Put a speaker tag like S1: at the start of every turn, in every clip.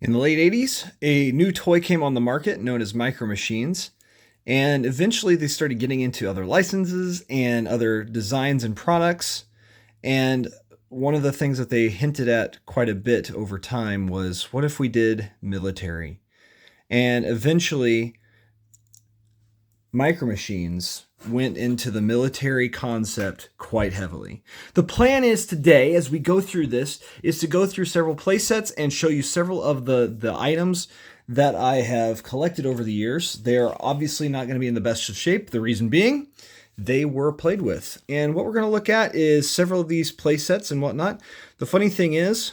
S1: In the late 80s, a new toy came on the market known as Micro Machines, and eventually they started getting into other licenses and other designs and products. And one of the things that they hinted at quite a bit over time was, what if we did military? And eventually, Micro Machines went into the military concept quite heavily. The plan is today, as we go through this, is to go through several play sets and show you several of the items that I have collected over the years. They are obviously not going to be in the best of shape. The reason being, they were played with. And what we're going to look at is several of these play sets and whatnot. The funny thing is,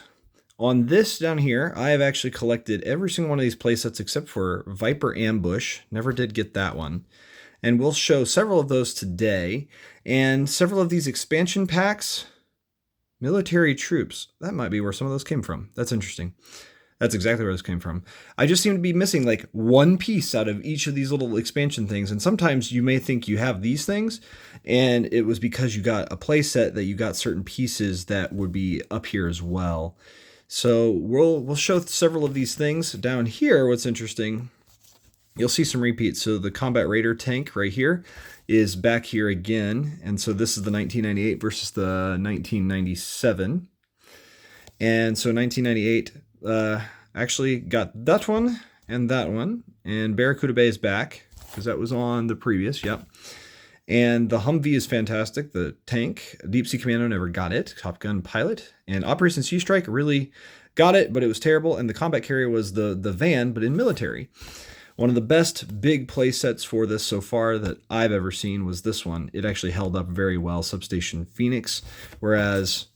S1: on this down here, I have actually collected every single one of these play sets except for Viper Ambush. Never did get that one. And we'll show several of those today. And several of these expansion packs, military troops. That might be where some of those came from. That's interesting. That's exactly where this came from. I just seem to be missing like one piece out of each of these little expansion things. And sometimes you may think you have these things, and it was because you got a play set that you got certain pieces that would be up here as well. So we'll show several of these things. Down here, what's interesting, you'll see some repeats. So the Combat Raider tank right here is back here again. And so this is the 1998 versus the 1997. And so 1998 actually got that one and that one. And Barracuda Bay is back because that was on the previous. Yep. And the Humvee is fantastic. The tank, Deep Sea Commando never got it. Top Gun Pilot. And Operation Sea Strike really got it, but it was terrible. And the combat carrier was the van, but in military. One of the best big play sets for this so far that I've ever seen was this one. It actually held up very well, Substation Phoenix, whereas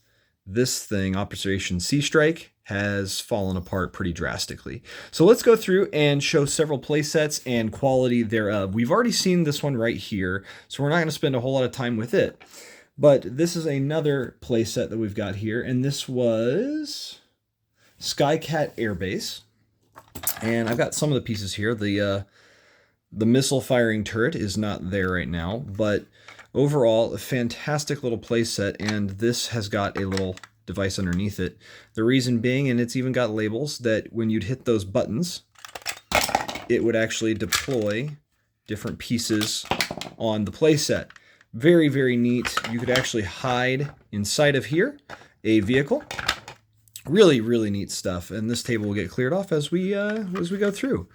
S1: this thing, Operation Sea Strike, has fallen apart pretty drastically. So let's go through and show several play sets and quality thereof. We've already seen this one right here, so we're not going to spend a whole lot of time with it. But this is another play set that we've got here, and this was Skycat Air Base. And I've got some of the pieces here. The missile firing turret is not there right now, but overall, a fantastic little play set, and this has got a little device underneath it. The reason being, and it's even got labels, that when you'd hit those buttons, it would actually deploy different pieces on the play set. Very, very neat. You could actually hide inside of here a vehicle. Really, really neat stuff. And this table will get cleared off as we go through.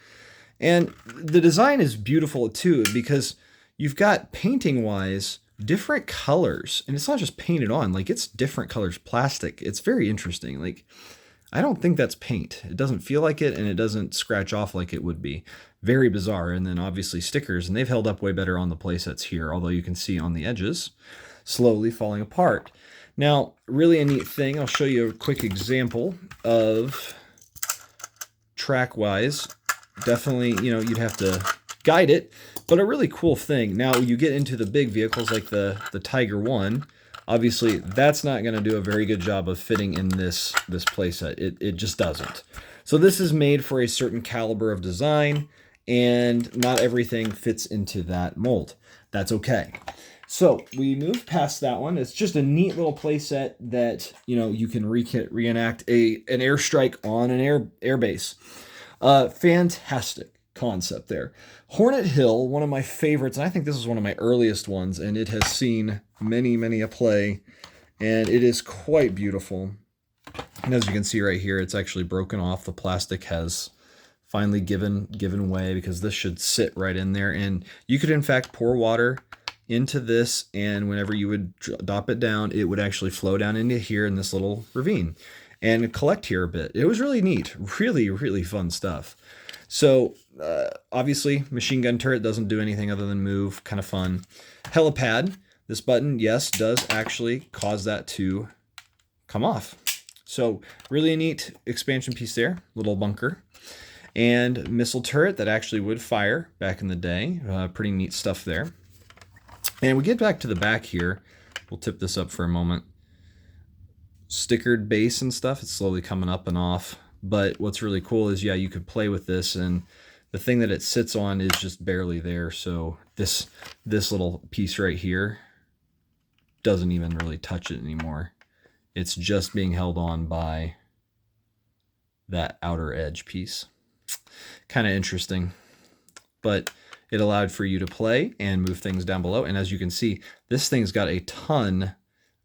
S1: And the design is beautiful too, because you've got painting-wise different colors, and it's not just painted on, like it's different colors plastic. It's very interesting. Like, I don't think that's paint. It doesn't feel like it, and it doesn't scratch off like it would be. Very bizarre. And then obviously stickers, and they've held up way better on the playsets here, although you can see on the edges slowly falling apart. Now, really a neat thing, I'll show you a quick example of track-wise. Definitely, you'd have to guide it, but a really cool thing. Now, you get into the big vehicles like the Tiger 1. Obviously, that's not going to do a very good job of fitting in this playset. It just doesn't. So this is made for a certain caliber of design, and not everything fits into that mold. That's okay. So we move past that one. It's just a neat little playset that you can reenact an airstrike on an air base. Fantastic concept there. Hornet Hill, one of my favorites, and I think this is one of my earliest ones, and it has seen many a play, and it is quite beautiful. And as you can see right here, it's actually broken off. The plastic has finally given way, because this should sit right in there, and you could in fact pour water into this, and whenever you would drop it down, it would actually flow down into here in this little ravine and collect here a bit. It was really neat. Really fun stuff. So obviously machine gun turret doesn't do anything other than move. Kind of fun. Helipad, this button, yes, does actually cause that to come off. So really a neat expansion piece there, little bunker. And missile turret that actually would fire back in the day. Pretty neat stuff there. And we get back to the back here. We'll tip this up for a moment. Stickered base and stuff. It's slowly coming up and off. But what's really cool is, yeah, you could play with this, and the thing that it sits on is just barely there. So this little piece right here doesn't even really touch it anymore. It's just being held on by that outer edge piece. Kind of interesting, but it allowed for you to play and move things down below. And as you can see, this thing's got a ton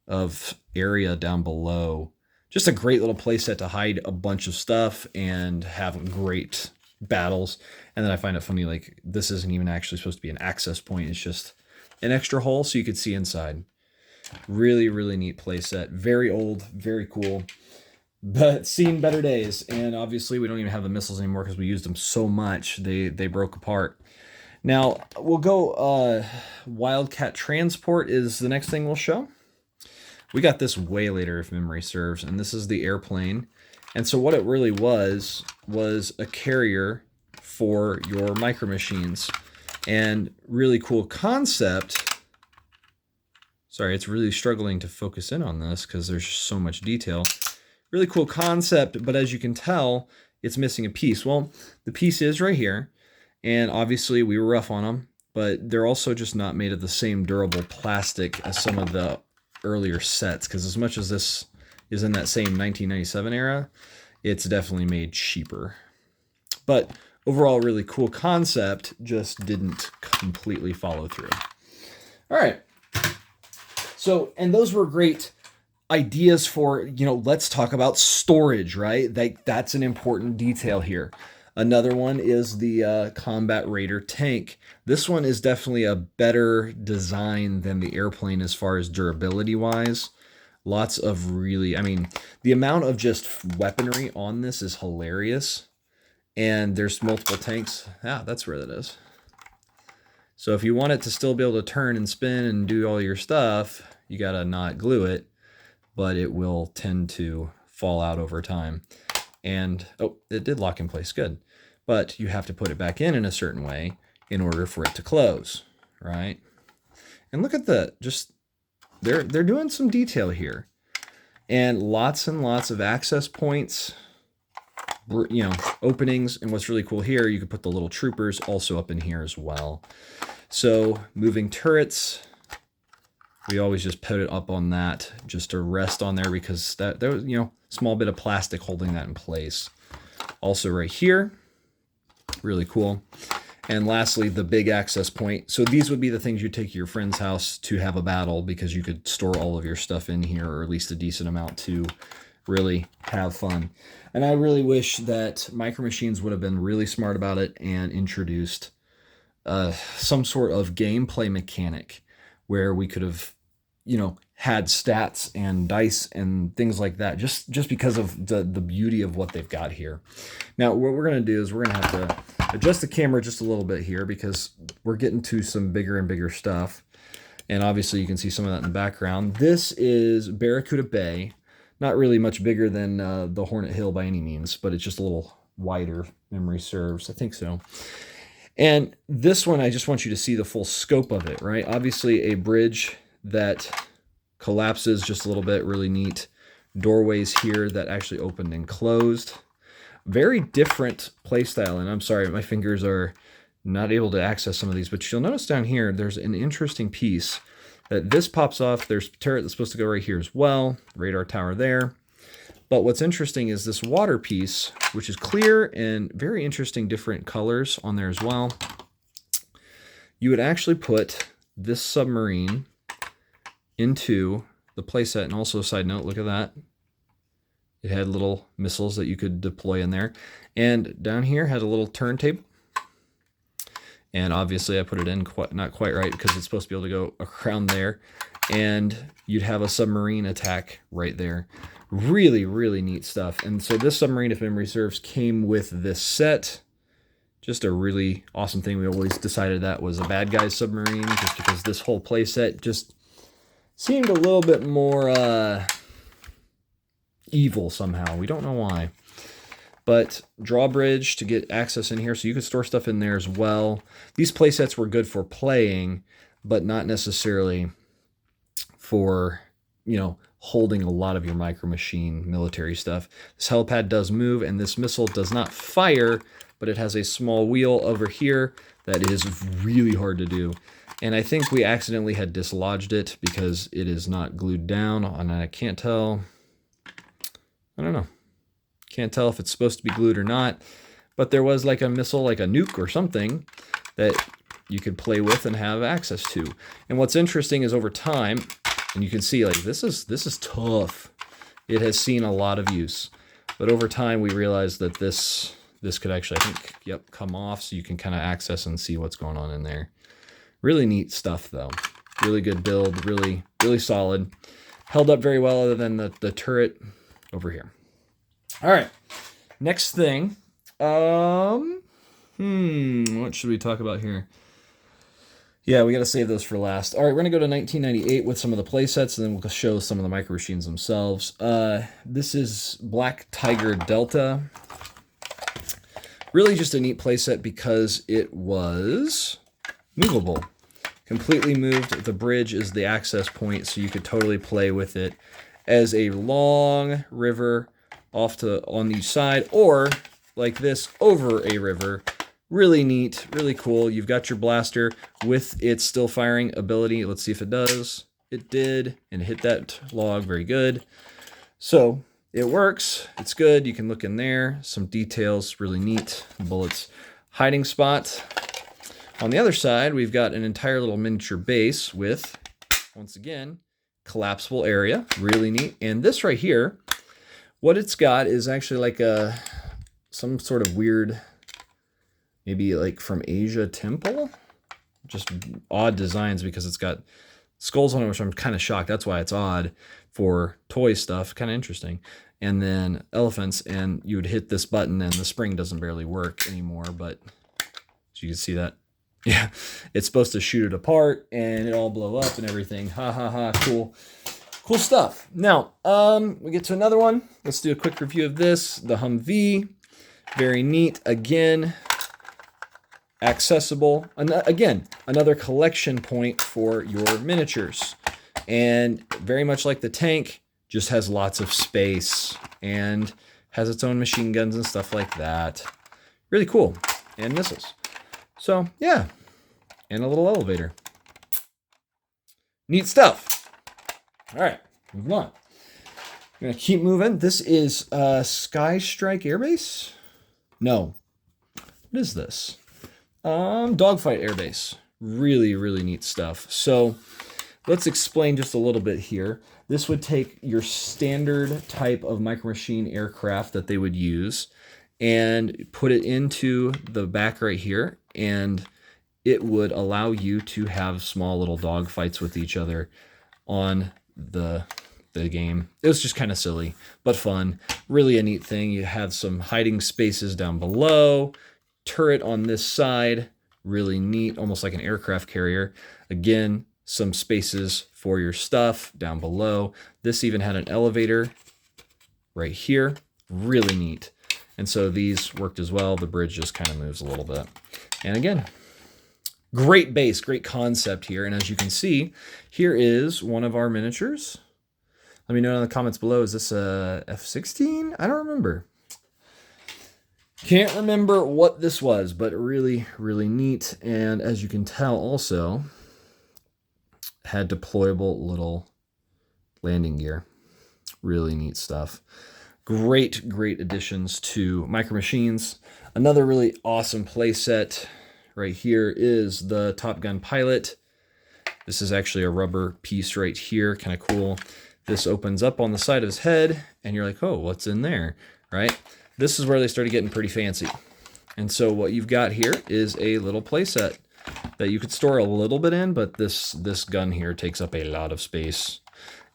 S1: of area down below. Just a great little playset to hide a bunch of stuff and have great battles. And then I find it funny, like this isn't even actually supposed to be an access point. It's just an extra hole so you could see inside. Really, really neat playset. Very old, very cool, but seen better days. And obviously we don't even have the missiles anymore because we used them so much. They broke apart. Now we'll go, Wildcat Transport is the next thing we'll show. We got this way later if memory serves, and this is the airplane. And so what it really was a carrier for your micro machines. And really cool concept. Sorry, it's really struggling to focus in on this because there's so much detail. Really cool concept, but as you can tell, it's missing a piece. Well, the piece is right here, and obviously we were rough on them, but they're also just not made of the same durable plastic as some of the earlier sets, because as much as this is in that same 1997 era, it's definitely made cheaper. But overall, really cool concept, just didn't completely follow through. All right. So, and those were great ideas for, you know, let's talk about storage, right? That's an important detail here. Another one is the Combat Raider tank. This one is definitely a better design than the airplane as far as durability wise. Lots of really, I mean, the amount of just weaponry on this is hilarious. And there's multiple tanks. Yeah, that's where that is. So if you want it to still be able to turn and spin and do all your stuff, you gotta not glue it, but it will tend to fall out over time. And, oh, it did lock in place, good. But you have to put it back in a certain way in order for it to close, right? And look at the, just, they're doing some detail here. And lots of access points, you know, openings. And what's really cool here, you can put the little troopers also up in here as well. So moving turrets, we always just put it up on that just to rest on there because that there was, you know, small bit of plastic holding that in place. Also right here, really cool. And lastly, the big access point. So these would be the things you take to your friend's house to have a battle because you could store all of your stuff in here, or at least a decent amount to really have fun. And I really wish that Micro Machines would have been really smart about it and introduced some sort of gameplay mechanic where we could have, you know, had stats and dice and things like that, just because of the beauty of what they've got here. Now, what we're going to do is we're going to have to adjust the camera just a little bit here because we're getting to some bigger and bigger stuff. And obviously you can see some of that in the background. This is Barracuda Bay. Not really much bigger than the Hornet Hill by any means, but it's just a little wider, memory serves. I think so. And this one, I just want you to see the full scope of it, right? Obviously a bridge that collapses just a little bit, really neat. Doorways here that actually opened and closed. Very different play style, and I'm sorry, my fingers are not able to access some of these, but you'll notice down here, there's an interesting piece that this pops off. There's a turret that's supposed to go right here as well, radar tower there. But what's interesting is this water piece, which is clear and very interesting different colors on there as well. You would actually put this submarine into the playset. And also, side note, look at that. It had little missiles that you could deploy in there. And down here had a little turntable. And obviously I put it in not quite right because it's supposed to be able to go around there. And you'd have a submarine attack right there. Really, really neat stuff. And so this submarine, if memory serves, came with this set. Just a really awesome thing. We always decided that was a bad guy's submarine just because this whole play set just seemed a little bit more evil somehow. We don't know why. But drawbridge to get access in here, so you could store stuff in there as well. These play sets were good for playing, but not necessarily for, you know, holding a lot of your Micro Machine military stuff. This helipad does move, and this missile does not fire, but it has a small wheel over here that is really hard to do. And I think we accidentally had dislodged it because it is not glued down, and I can't tell. I don't know. Can't tell if it's supposed to be glued or not, but there was like a missile, like a nuke or something that you could play with and have access to. And what's interesting is over time, and you can see like this is tough. It has seen a lot of use, but over time we realized that this could actually, I think, yep, come off, so you can kind of access and see what's going on in there. Really neat stuff though. Really good build, really solid. Held up very well other than the turret over here. All right, next thing. What should we talk about here? Yeah, we got to save those for last. All right, we're going to go to 1998 with some of the play sets, and then we'll show some of the micro machines themselves. This is Black Tiger Delta. Really just a neat play set because it was movable. Completely moved. The bridge is the access point, so you could totally play with it as a long river off to on each side, or like this over a river. Really neat, really cool. You've got your blaster with its still firing ability. Let's see if it does. It did, and it hit that log. Very good. So it works. It's good. You can look in there. Some details, really neat. Bullets hiding spot. On the other side, we've got an entire little miniature base with, once again, collapsible area. Really neat. And this right here, what it's got is actually like some sort of weird, maybe like from Asia temple. Just odd designs because it's got skulls on it, which I'm kind of shocked. That's why it's odd for toy stuff. Kind of interesting. And then elephants, and you would hit this button and the spring doesn't barely work anymore, but as you can see that. Yeah, it's supposed to shoot it apart and it all blow up and everything. Ha ha ha, cool. Cool stuff. Now, we get to another one. Let's do a quick review of this. The Humvee. Very neat. Again, accessible. Again, another collection point for your miniatures. And very much like the tank, just has lots of space and has its own machine guns and stuff like that. Really cool. And missiles. So, yeah. And a little elevator. Neat stuff. All right, moving on. I'm going to keep moving. This is Skycat Air Base? No. What is this? Dogfight Air Base. Really, really neat stuff. So let's explain just a little bit here. This would take your standard type of micro machine aircraft that they would use and put it into the back right here, and it would allow you to have small little dog fights with each other on the game. It was just kind of silly, but fun. Really a neat thing. You have some hiding spaces down below, turret on this side, really neat, almost like an aircraft carrier. Again, some spaces for your stuff down below. This even had an elevator right here. Really neat. And so these worked as well. The bridge just kind of moves a little bit. And again, great base, great concept here. And as you can see, here is one of our miniatures. Let me know in the comments below, is this a F-16? I don't remember. Can't remember what this was, but really, really neat. And as you can tell also, had deployable little landing gear. Really neat stuff. Great, great additions to Micro Machines. Another really awesome play set right here is the Top Gun pilot. This is actually a rubber piece right here, kind of cool. This opens up on the side of his head, and you're like, oh, what's in there, right? This is where they started getting pretty fancy. And so what you've got here is a little play set that you could store a little bit in, but this gun here takes up a lot of space.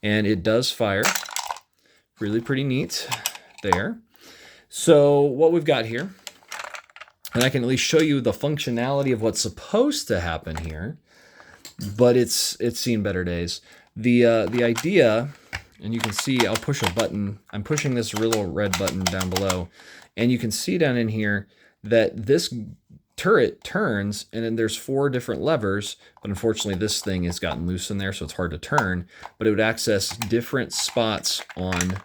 S1: And it does fire. Really pretty neat there. So what we've got here, and I can at least show you the functionality of what's supposed to happen here, but it's seen better days. The idea, and you can see I'll push a button. I'm pushing this little red button down below, and you can see down in here that this turret turns, and then there's 4 different levers, but unfortunately this thing has gotten loose in there, so it's hard to turn, but it would access different spots on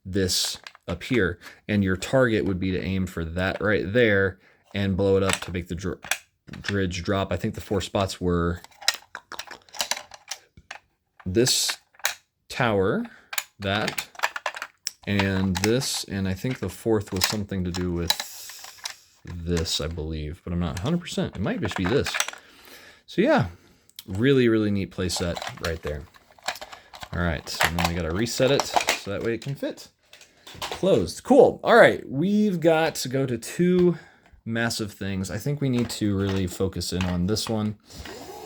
S1: this up here, and your target would be to aim for that right there and blow it up to make the bridge drop. I think the 4 spots were this tower, that, and this, and I think the fourth was something to do with this, I believe, but I'm not 100%. It might just be this. So yeah, really, really neat play set right there. All right, and then we gotta reset it so that way it can fit. Closed. Cool. All right, we've got to go to two massive things. I think we need to really focus in on this one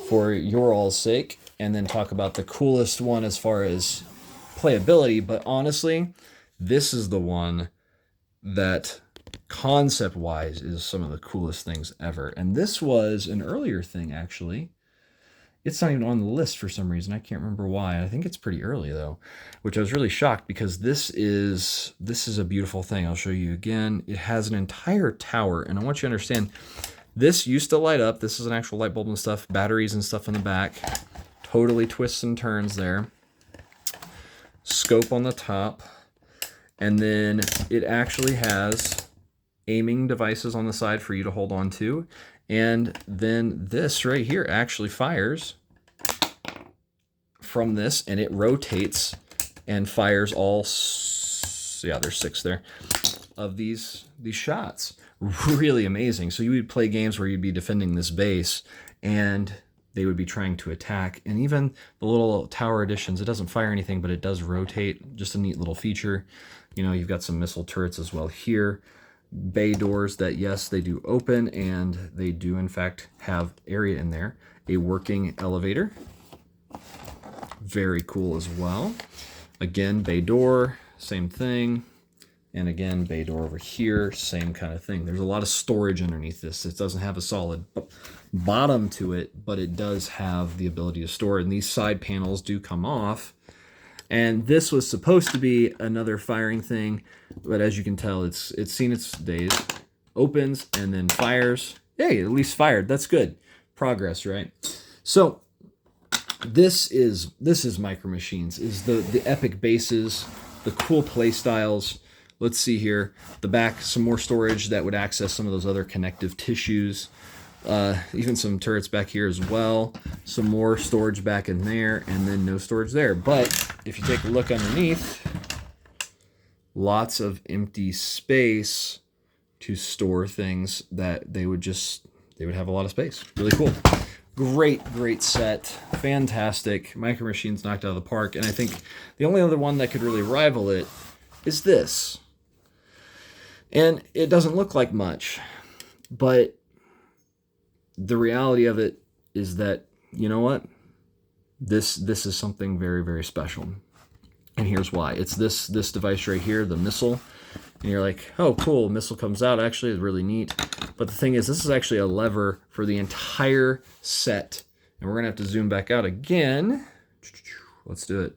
S1: for your all's sake, and then talk about the coolest one as far as playability. But honestly, this is the one that concept-wise is some of the coolest things ever. And this was an earlier thing, actually. It's not even on the list for some reason. I can't remember why. I think it's pretty early though, which I was really shocked because this is a beautiful thing. I'll show you again. It has an entire tower, and I want you to understand, this used to light up. This is an actual light bulb and stuff, batteries and stuff in the back. Totally twists and turns there. Scope on the top. And then it actually has aiming devices on the side for you to hold on to. And then this right here actually fires from this, and it rotates and fires all, yeah, there's 6 there, of these shots. Really amazing. So you would play games where you'd be defending this base, and they would be trying to attack. And even the little tower additions, it doesn't fire anything, but it does rotate. Just a neat little feature. You know, you've got some missile turrets as well here. Bay doors that, yes, they do open, and they do in fact have area in there. A working elevator, very cool as well. Again, bay door, same thing. And again, bay door over here, same kind of thing. There's a lot of storage underneath this. It doesn't have a solid bottom to it, but it does have the ability to store. And these side panels do come off. And this was supposed to be another firing thing, but as you can tell, it's seen its days. Opens and then fires. Hey, at least fired. That's good. Progress, right? So this is Micro Machines. Is the epic bases, the cool play styles. Let's see here. The back, some more storage that would access some of those other connective tissues. Even some turrets back here as well. Some more storage back in there, and then no storage there. But if you take a look underneath, lots of empty space to store things that they would have a lot of space. Really cool. Great set. Fantastic. Micro Machines knocked out of the park. And I think the only other one that could really rival it is this. And it doesn't look like much, but the reality of it is that, you know what? This is something very, very special. And here's why. It's this device right here, the missile. And you're like, oh, cool, missile comes out. Actually, it's really neat. But the thing is, this is actually a lever for the entire set. And we're going to have to zoom back out again. Let's do it.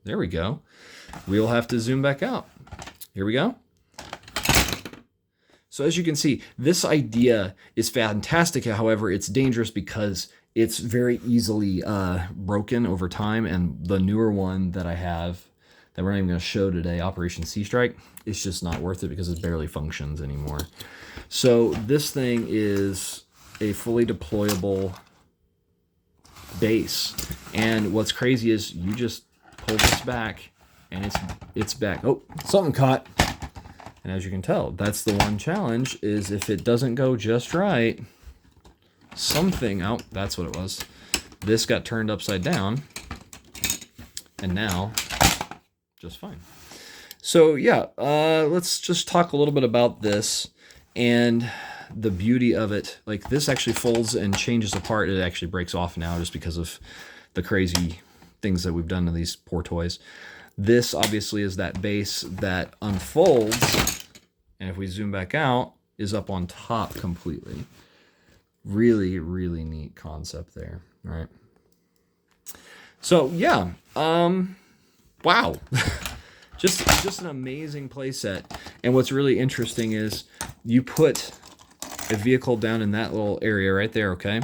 S1: There we go. We'll have to zoom back out. Here we go. So as you can see, this idea is fantastic. However, it's dangerous because it's very easily broken over time. And the newer one that I have that we're not even going to show today, Operation Sea Strike, it's just not worth it because it barely functions anymore. So this thing is a fully deployable base. And what's crazy is you just pull this back and it's back. Oh, something caught. And as you can tell, that's the one challenge, is if it doesn't go just right, something, oh, that's what it was. This got turned upside down, and now, just fine. So yeah, let's just talk a little bit about this and the beauty of it. Like, this actually folds and changes apart. It actually breaks off now just because of the crazy things that we've done to these poor toys. This obviously is that base that unfolds, and if we zoom back out, is up on top completely. Really, really neat concept there, right? So yeah, wow, just an amazing playset. And what's really interesting is you put a vehicle down in that little area right there, okay?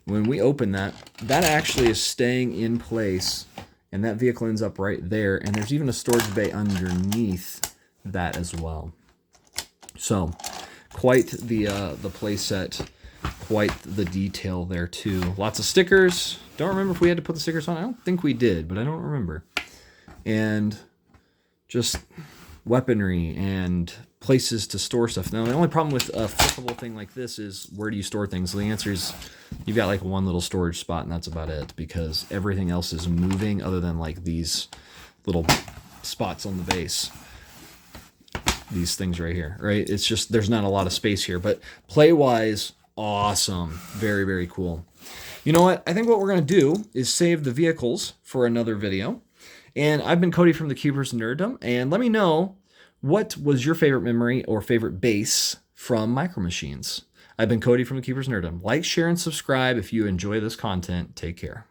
S1: When we open that, that actually is staying in place. And that vehicle ends up right there. And there's even a storage bay underneath that as well. So quite the play set, quite the detail there too. Lots of stickers. Don't remember if we had to put the stickers on. I don't think we did, but I don't remember. And just weaponry and places to store stuff. Now, the only problem with a flippable thing like this is where do you store things? So the answer is you've got like one little storage spot, and that's about it, because everything else is moving other than like these little spots on the base. These things right here, right? It's just, there's not a lot of space here, but play-wise, awesome. Very, very cool. You know what? I think what we're going to do is save the vehicles for another video. And I've been Cody from the Cubers Nerddom, and let me know, what was your favorite memory or favorite base from Micro Machines? I've been Cody from the Cubers Nerddom. Like, share, and subscribe if you enjoy this content. Take care.